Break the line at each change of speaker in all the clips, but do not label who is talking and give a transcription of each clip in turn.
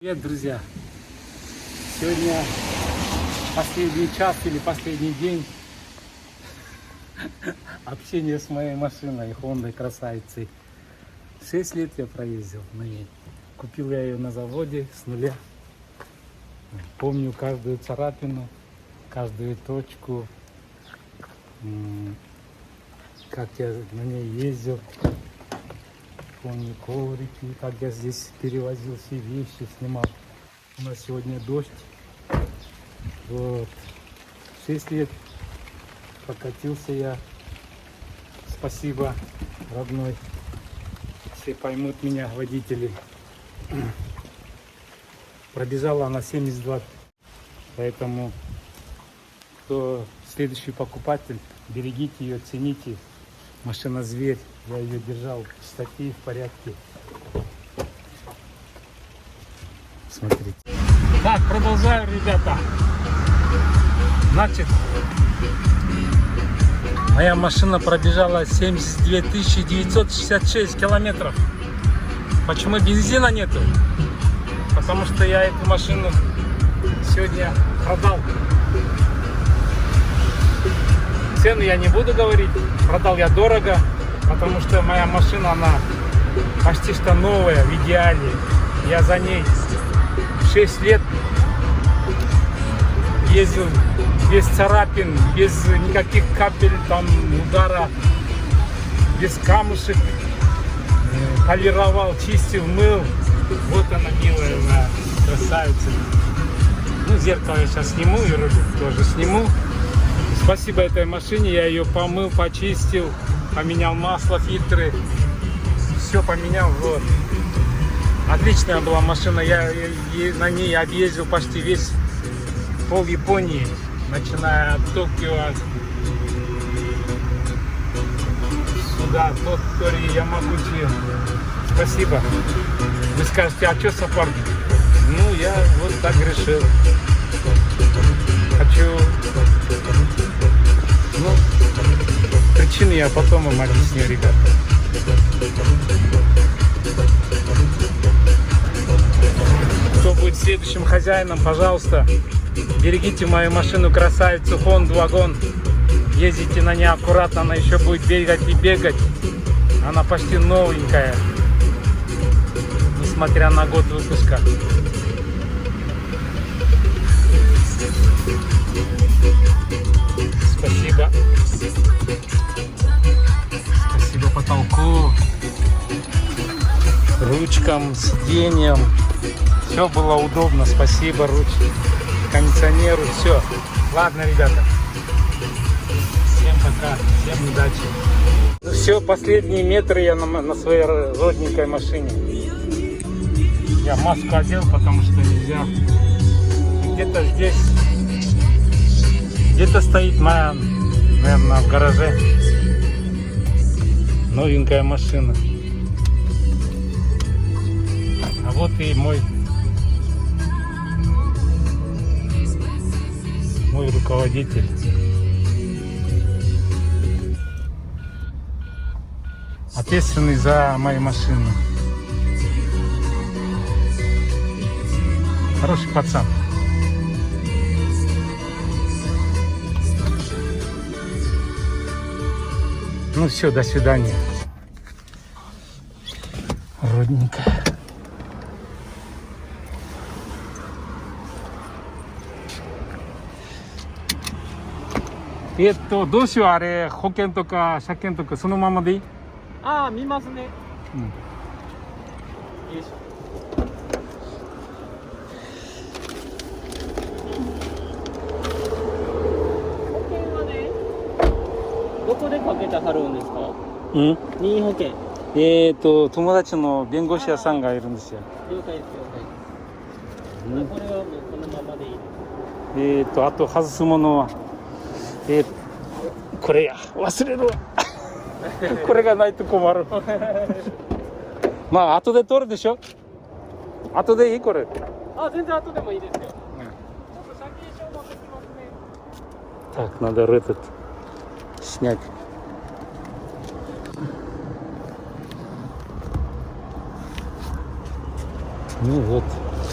Привет, друзья! Сегодня последний час или последний день общения с моей машиной Honda красавицей. 6 лет я проездил на ней. Купил я ее на заводе с нуля. Помню каждую царапину, каждую точку, как я на ней ездил. Помню коврики, как я здесь перевозил все вещи, снимал. У нас сегодня дождь. Вот. 6 лет прокатился я. Спасибо, родной. Все поймут меня, водители. Пробежала она 72. Поэтому, кто следующий покупатель, берегите ее, цените. Машина зверь. Я ее держал в чистоте и в порядке. Смотрите. Так, продолжаю, ребята. Значит, моя машина пробежала 72 966 километров. Почему бензина нету? Потому что я эту машину сегодня продал. Цену я не буду говорить. Продал я дорого, потому что моя машина, она почти что новая, в идеале. Я за ней 6 лет ездил без царапин, без никаких капель, там, удара, без камушек. Полировал, чистил, мыл. Вот она, милая моя красавица. Ну, зеркало я сейчас сниму и руль тоже сниму. Спасибо этой машине, я ее помыл, почистил, поменял масло, фильтры, все поменял. Вот. Отличная была машина, я на ней объездил почти весь пол Японии, начиная от Токио сюда, Тотори, Ямагути. Спасибо. Вы скажете, а что саппорт? Ну, я вот так решил. Хочу... Ну, причины я потом вам объясню, ребята. Кто будет следующим хозяином, пожалуйста, берегите мою машину красавицу Honda Wagon. Ездите на ней аккуратно, она еще будет бегать и бегать. Она почти новенькая, несмотря на год выпуска. Спасибо. Спасибо потолку, ручкам, сиденьям. Все было удобно. Спасибо ручке, кондиционеру. Все. Ладно, ребята. Всем пока. Всем удачи. Ну все, последние метры я на своей родненькой машине. Я маску одел, потому что нельзя. Где-то здесь. Где-то стоит моя, наверное, в гараже новенькая машина. А вот и мой руководитель. Ответственный за мою машину. Хороший пацан. Ну все, до свидания. Родненькая.どうしようあれ保険とか車検とかそのままでいい？
ああ、見ますね。
うん。
よいしょ。保険はね、どこでかけてはるんですか？
うん。
任意保険。
友達の弁護士屋さんがいるんですよ。
了解です、了解です。これはもうこのままでいい。
あと外すものは、これや、忘れるわ。これがないと困る。まあ後で取るでしょ。後でいいこれ。
あ、全然後でもいいですよ。ちょっと車検証持ってきますね。
Так, надо этот снять. Ну вот,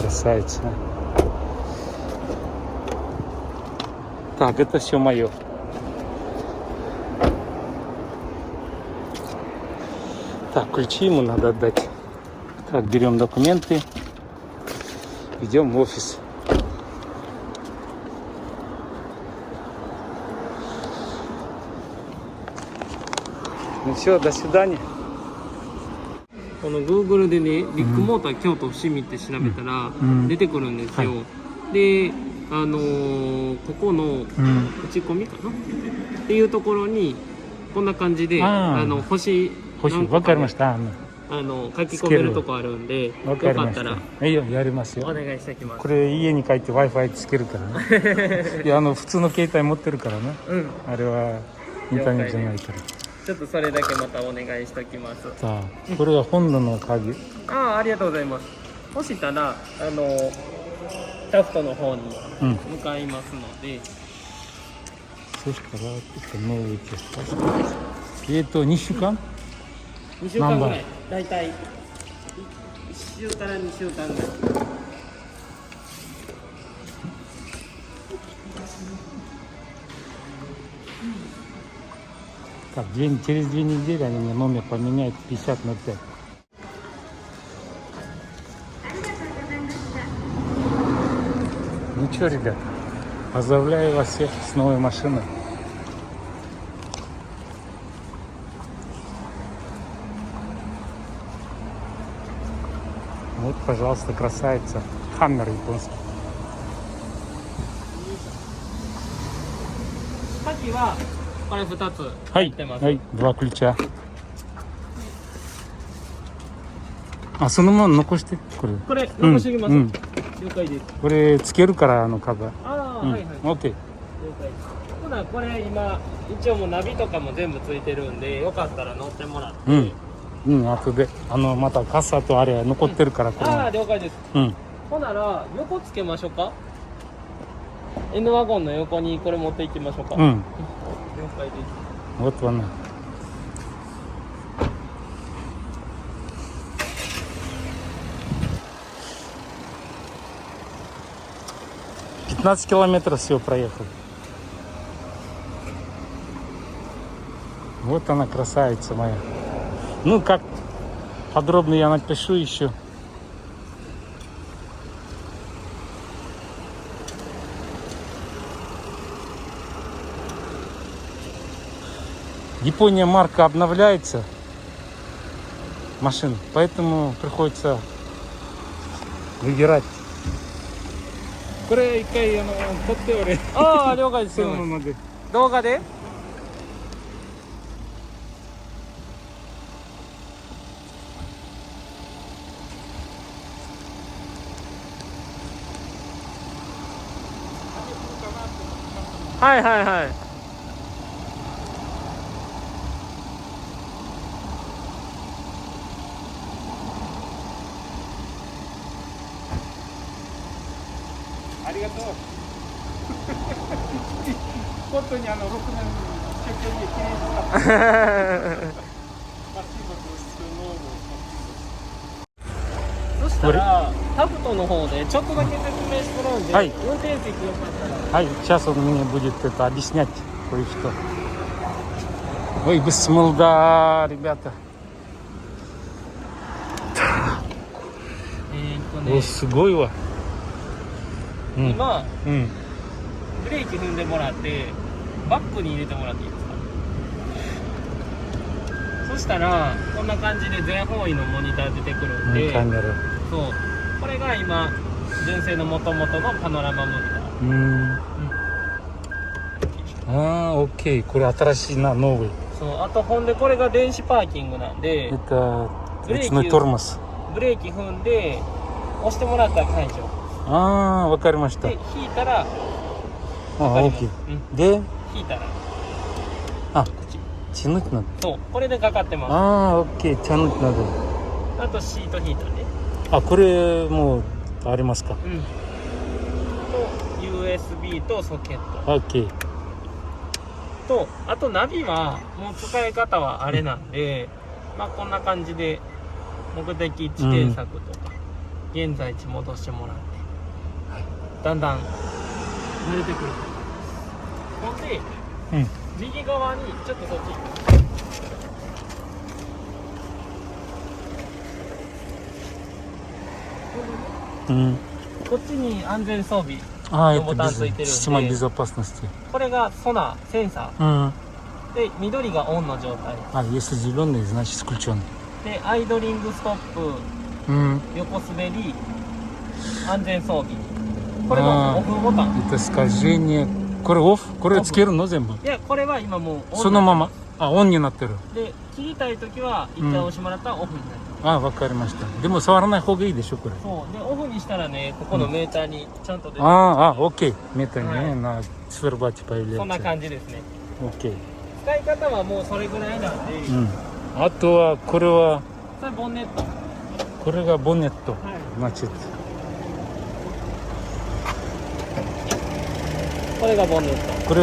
Красавица. Так, это все мое. Так, ключи ему надо отдать. Так, берем документы. Идем в офис. Ну все, до свидания.
この Google でね、ビッグモーター京都伏見って調べたら
ん
出てくるんですよ。
は
で、ここの打ち込みかなっていうところにこんな感じで星何個
わ
か
かりました。
書き込めるとこあるんで、よ
わかりまし
かったら
た。いいよ、やりますよ。
お願いしてきます。
これ家に帰って Wi-Fi つけるからね。いや、普通の携帯持ってるからね。
うん。
あれはインターネットじゃないから。
ちょっとそれだけまたお願いしておきます。
さあ、これは本土の鍵。
ありがとうございます。そしたらタフトの方に向かいますので、
そしたら、ちょっともう一度。2週間
2週間ぐらい、だいたい1週から2週間ぐらい。
Так, через 2 недели они мне номер поменяют 50/5. Ну что, ребята, поздравляю вас всех с новой машиной. Вот, пожалуйста, красавица. Хаммер японский.
鍵はこれ2つ
はい
入ってます。
はい2 ключа. あ、そのまま残してこれ。
これ残しておきます。
うん
了解です。
これつけるからカバー。
はいはい。
オッケー。
了解。ほなこれ今一応もうナビとかも全部ついてるんで、よかったら乗ってもらって。
後でまたカッサとあれ残ってるからこれ。
了解です。ほなら横つけましょうか。N ワゴンの横にこれ持っていきましょうか。了解です。
Вот она. «15 километров всего проехал». Вот она, красавица моя. Ну, как подробно я напишу еще. Япония марка обновляется машин, поэтому приходится выбирать. これ一回撮って俺。
了解です。
そのままで。
動画で。はいはいはい。
ありがとう。本当に6年経験できれいになった。
そしたらタフトの方でちょっとだけ説明してもらうんで、運転席よかったら。
はい、сейчас он мне будет это объяснять кое-что. Ой, бессмылда, ребята. お、すごいわ。
今、ブレーキ踏んでもらってバックに入れてもらっていいですか。そしたらこんな感じで全方位のモニター出てくるんで、
カメラ。
そう、これが今純正の元々のパノラマモニター。
オッケー。これ新しいな、ノーウェイ。
そう、あとほんでこれが電子パーキングなんで、ブレーキ踏んで押してもらったら解除。
わかりました。
で引いたら
オッケー。で
引いたら
チヌッな。
そう、これでかかってます。
オッケー。チャヌッなど。
あとシートヒーターね。
これもありますか。
と USB とソケット。
オッケー。
とあとナビはもう使い方はあれなんで、こんな感じで目的地検索とか、現在地戻してもらって。だんだん慣れてくる。ほんで、
うん
右側にちょっとそっち。
うん
こっちに安全装備。
А,
Ну,
это
вот там стоит
система
или-
безопасности.
これがソナー、センサ
М.
ー。で、緑がオンの状態。
А, если зеленый, значит исключен.
で、アイドリングストップ、
М.
横滑り、安全装備。これのオフボタン。
Это скольжение. これオフこれつけるの全部
いや、これは今もうオン。
そのままあオンになってる
で、切りたいときは一回押してもらったらオフになる。
あわかりましたでも触らない方がいいでしょこれ
そう。で、オフにしたらね、ここのメーターにちゃんと出てくる。
あオッケーメーターにね、
はい
なциферблате появляется
そんな感じですね。
オッケー
使い方はもうそれぐらいなんで、
うんあとはこれは
それボンネット。
これがボンネット
はい。
значит
これがボンネッ
これ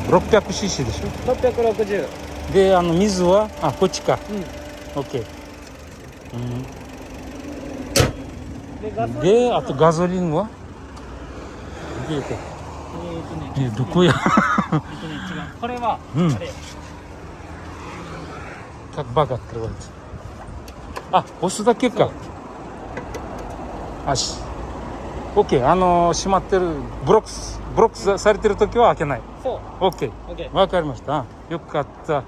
600cc でしょ
ト。660。
で水はこっちか
うん。
オッケー
で、ガソリン
であとガソリンはどこや
違う。これは、
うん
あれ。
как баг открывается 押すだけかオッケー閉まってるブロックされてる時は開けない
そう。
オッケー
オッケー。
わかりましたよかった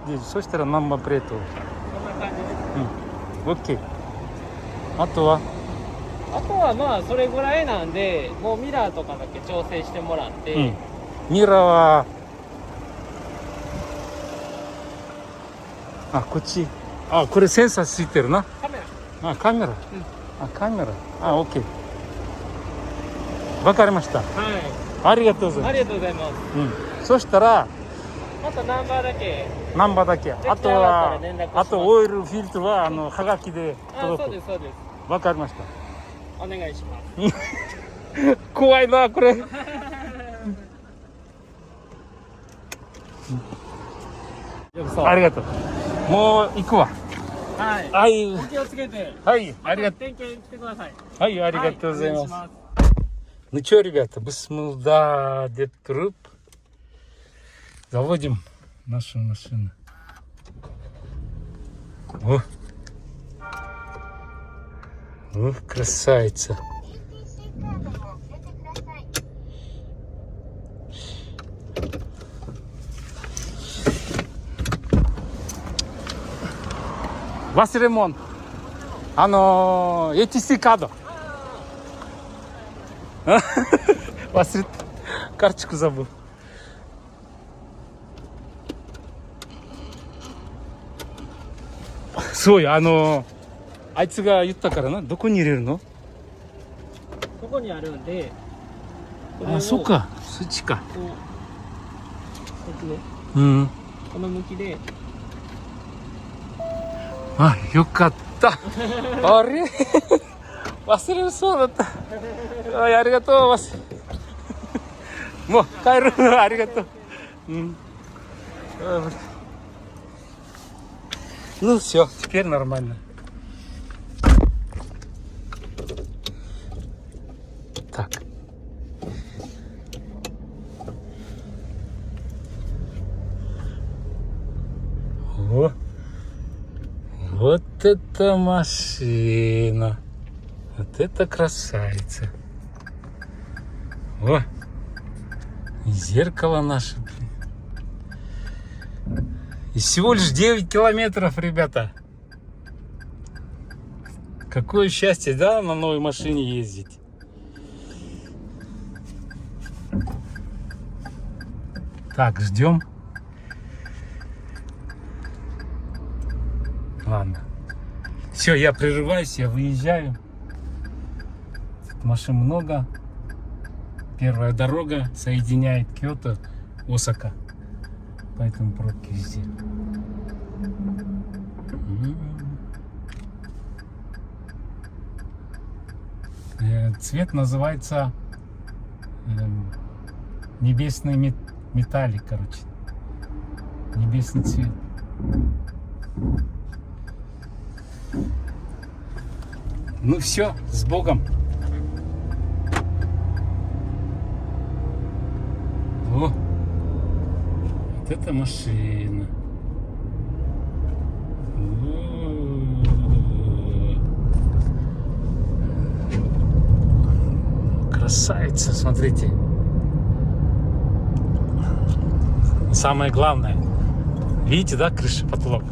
でそしたらナンバープレート
こんな感じです。
オッケーあとは
あとはまあそれぐらいなんで、もうミラーとかだけ調整してもらって、
うんミラーはこっちこれセンサーついてるな
カメラ。
カメラカメラオッケーわかりました
はい。
ありがとうございます
ありがとうございます。
そしたら
あとナンバーだけ。
ナンバーだけ
対
あとは
あったら連絡します
あとオイルフィルターははがきで
そう
届
ですそうです。
くわかりました
お願いします。
怖いなこれありがとうもう行くわ
はい。
はい
お気をつけて。
はいありがとう
点検来てください。
はいありがとうございます、
はお願し
Ну что, ребята, бисмилlah, детруп. Заводим нашу машину. Ох, красавица. Василимон, ETC кадо.忘れたカルチクзабылそうやあいつが言ったからなどこに入れるの
ここにあるんで。
そっかそっちか
こう。こっちね。
うん
この向きで。
よかったあれ忘れそうだったありがとうもう帰るありがとうНу все, теперь нормально. Так. О, вот это машина. Вот это красавица. О, и зеркало наше. И всего лишь 9 километров, ребята. Какое счастье, да, на новой машине ездить. Так, ждем. Ладно. Все, я прерываюсь, я выезжаю. Машин много. Первая дорога соединяет Киото, Осака. Поэтому пробки везде. Цвет называется небесный металлик, короче. Небесный цвет. Ну все, с Богом. Вот это машина. Красавица, смотрите. Самое главное, видите, да, крыша, потолок?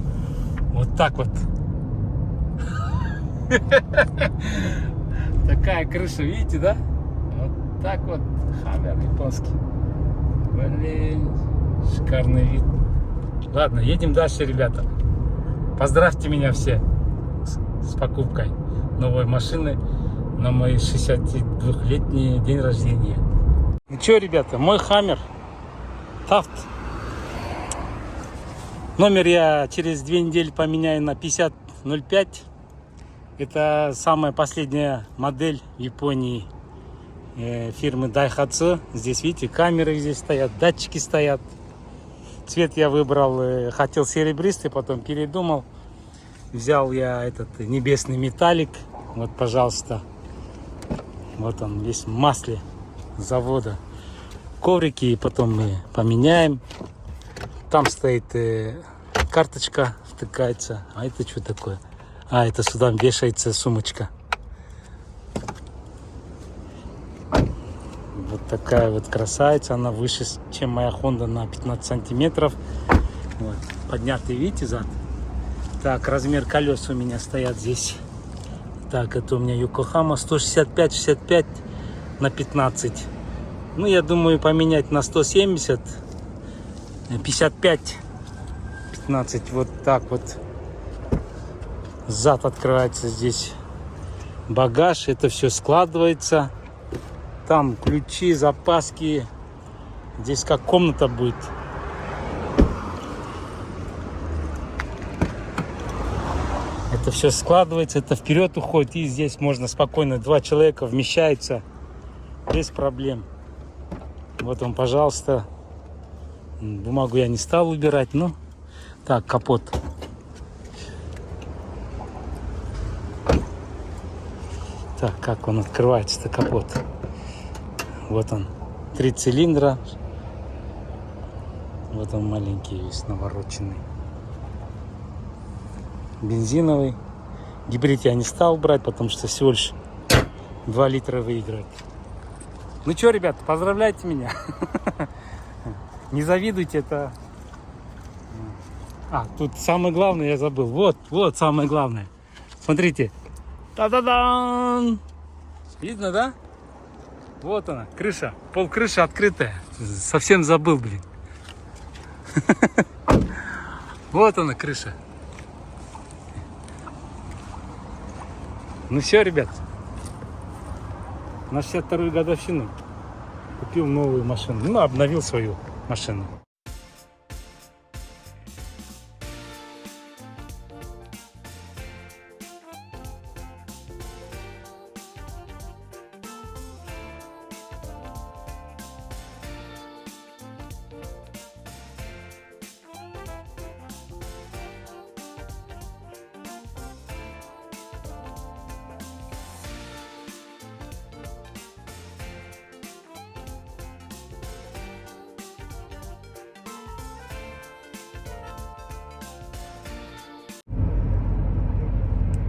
Вот так вот. Такая крыша, видите, да? Вот так вот. Хаммер японский. Блин, шикарный вид. Ладно, едем дальше, ребята. Поздравьте меня все с покупкой новой машины на мой 62-летний день рождения. Ну что, ребята, мой Хаммер Taft. Номер я через 2 недели поменяю на 5005. Это самая последняя модель в Японии фирмы Daihatsu. Здесь, видите, камеры здесь стоят, датчики стоят. Цвет я выбрал, хотел серебристый, потом передумал. Взял я этот небесный металлик. Вот, пожалуйста. Вот он, весь в масле завода. Коврики потом мы поменяем. Там стоит карточка, втыкается. А это что такое? А, это сюда вешается сумочка. Вот такая вот красавица. Она выше, чем моя Honda на 15 сантиметров. Вот. Поднятый, видите, зад. Так, размер колес у меня стоят здесь. Так, это у меня Yokohama 165-65 на 15. Ну, я думаю, поменять на 170, 55, 15. Вот так вот. Зад открывается здесь. Багаж, это все складывается. Там ключи, запаски. Здесь как комната будет. Это все складывается, это вперед уходит. И здесь можно спокойно 2 человека вмещаются без проблем. Вот он, пожалуйста. Бумагу я не стал убирать. Ну, так, капот. Так, как он открывается-то, капот. Вот он, 3 цилиндра. Вот он маленький, весь навороченный. Бензиновый. Гибрид я не стал брать, потому что всего лишь 2 литра выиграет. Ну что, ребята, поздравляйте меня. Не завидуйте, это... А, тут самое главное я забыл. Вот самое главное. Смотрите. Та-да-дан! Видно, да? Вот она, крыша. Полкрыши открытая. Совсем забыл, блин. Вот она, крыша. Ну все, ребят. На 62-ю годовщину купил новую машину. Ну, обновил свою машину.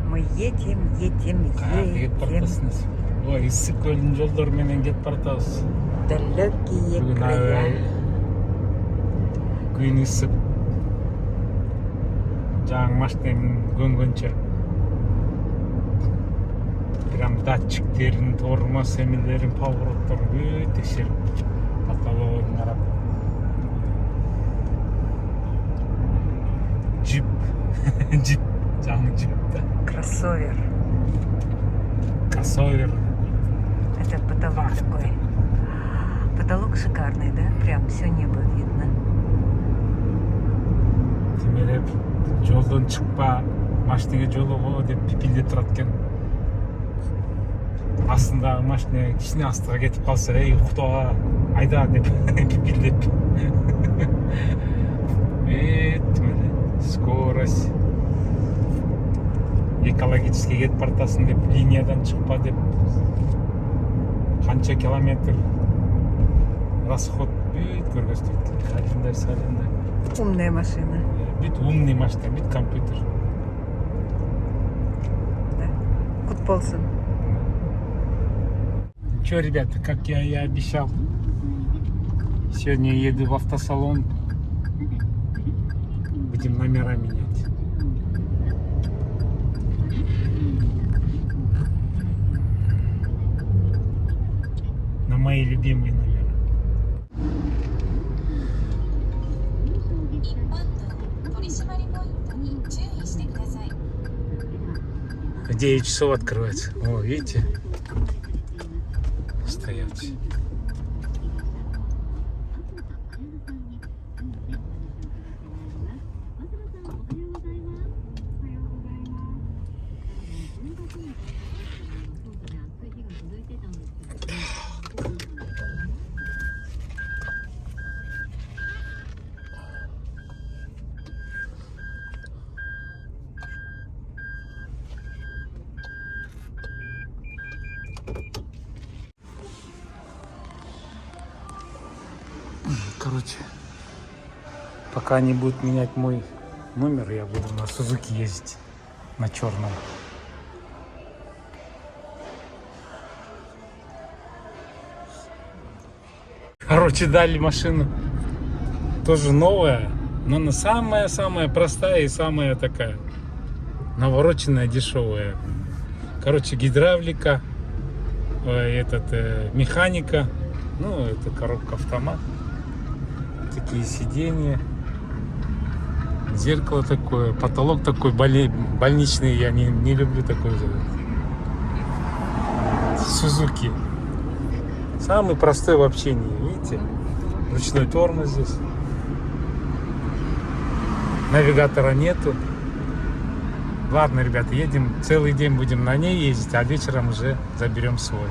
Мы едем.
Ой, ысык көлдүн жолдору менен кетип баратабыз.
Далекие
Бүгүн
края.
аябай күн ысык. Жаңы машинанын көнгөнчө прям датчиктерин, тормоз эмелерин, поворотторун бүт текшерип, потологун карап. Джип, жаңы джип да.
Кроссовер.
Кроссовер.
Это потолок такой. Потолок шикарный, да? Прям все небо видно.
Тимелеп жолдон чыкпа, машинеге жолого деп пипилдеп турат экен. Астындагы машина кичине астыга кетип калса, эй уктага айда деп пипилдеп. Скорость. Экологически кетип баратасың деп, линиядан чыкпа деп. Канча километр расход бит көргөзтүктү. Салиндай.
Умная машина.
Бит умный машина, бит компьютер.
Да. Кут болсын.
Че, ребята, как я и обещал, сегодня еду в автосалон. Будем номера менять. На мои любимые номера. В 9 часов открывается. О, видите? Стоят. Короче, пока они будут менять мой номер, я буду на Сузуки ездить, на черном. Короче, дали машину, тоже новая, но она самая-самая простая и самая такая навороченная, дешевая. Короче, гидравлика, механика, ну, это коробка автомат. Такие сиденья, зеркало такое, потолок такой больничный, я не люблю такой же. Сузуки. Самый простой в общении, видите? Ручной тормоз здесь. Навигатора нету. Ладно, ребята, едем, целый день будем на ней ездить, а вечером уже заберем свой.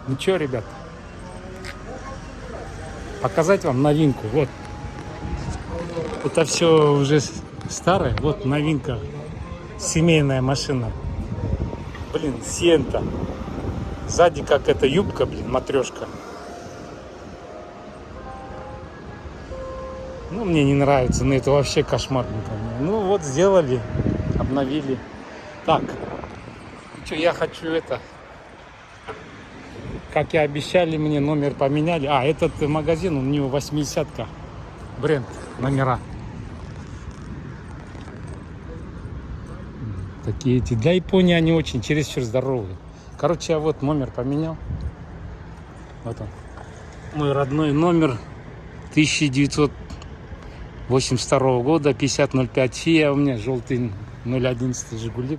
Ну что, ребята? Показать вам новинку. Вот. Это все уже старое. Вот новинка. Семейная машина. Блин, Сиента. Сзади как эта юбка, блин, матрешка. Ну, мне не нравится. Но это вообще кошмар. Ну, вот сделали. Обновили. Так. Что, я хочу это... Как и обещали, мне номер поменяли. А, этот магазин, у него 80-ка. Бренд, номера. Такие эти. Для Японии они очень чересчур здоровые. Короче, я вот номер поменял. Вот он. Мой родной номер 1982 года, 5005 ФИА. У меня желтый 011 Жигули.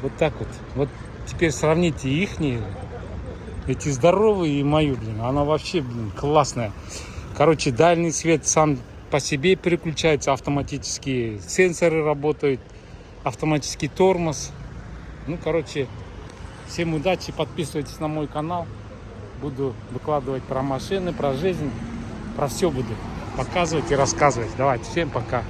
Вот так вот. Вот теперь сравните ихние, эти здоровые и мою, блин. Она вообще, блин, классная. Короче, дальний свет сам по себе переключается автоматически. Сенсоры работают, автоматический тормоз. Ну, короче, всем удачи. Подписывайтесь на мой канал. Буду выкладывать про машины, про жизнь. Про все буду показывать и рассказывать. Давайте, всем пока.